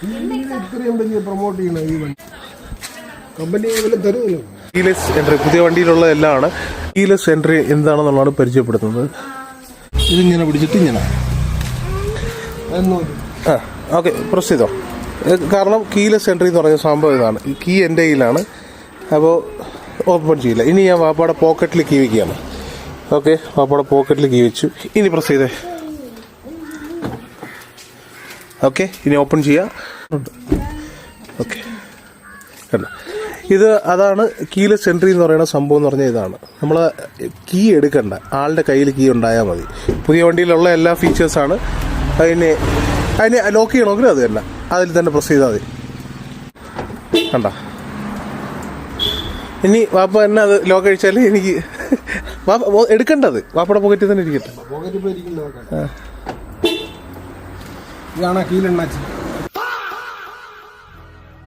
ഇത്രയും വലിയ പ്രൊമോട്ട് ചെയ്യണം ഈ വണ്ടി, കമ്പനി തരുമല്ലോ. കീലെസ് എൻട്രി പുതിയ വണ്ടിയിലുള്ള എല്ലാമാണ്. കീലെസ് എൻട്രി എന്താണെന്നുള്ളതാണ് പരിചയപ്പെടുത്തുന്നത്. ഇതിങ്ങനെ പിടിച്ചിട്ട് ഇങ്ങനെ ഓക്കെ, പ്രസ് ചെയ്തോ. കാരണം കീലെസ് എൻട്രി എന്ന് പറയുന്ന സംഭവം ഇതാണ്. കീ എൻ്റെ കയ്യിലാണ്, അപ്പോൾ ഓപ്പൺ ചെയ്യില്ല. ഇനി ഞാൻ വാപ്പയുടെ പോക്കറ്റിൽ കീ വയ്ക്കുകയാണ്. ഓക്കെ, വാപ്പയുടെ പോക്കറ്റിൽ കീ വെച്ചു. ഇനി പ്രസ് ചെയ്തേ. ഓക്കെ, ഇനി ഓപ്പൺ ചെയ്യാം. ഓക്കെ, കണ്ടോ, ഇത് അതാണ് കീലെസ് എൻട്രി എന്ന് പറയുന്ന സംഭവം എന്ന് പറഞ്ഞാൽ ഇതാണ്. നമ്മൾ കീ എടുക്കണ്ട, ആളുടെ കയ്യിൽ കീ ഉണ്ടായാൽ മതി. പുതിയ വണ്ടിയിലുള്ള എല്ലാ ഫീച്ചേഴ്സാണ്. അതിനെ ലോക്ക് ചെയ്യണമെങ്കിലും അത് തന്നെ, അതിൽ തന്നെ പ്രസ് ചെയ്താൽ മതി. കണ്ട, ഇനി വാപ്പ തന്നെ അത് ലോക്ക് അടിച്ചാൽ എനിക്ക് വാപ്പ എടുക്കേണ്ടത് വാപ്പയുടെ പോക്കറ്റിൽ തന്നെ ഇരിക്കട്ടെ. ഇതാണ് കീലെണ്ണാച്ചി.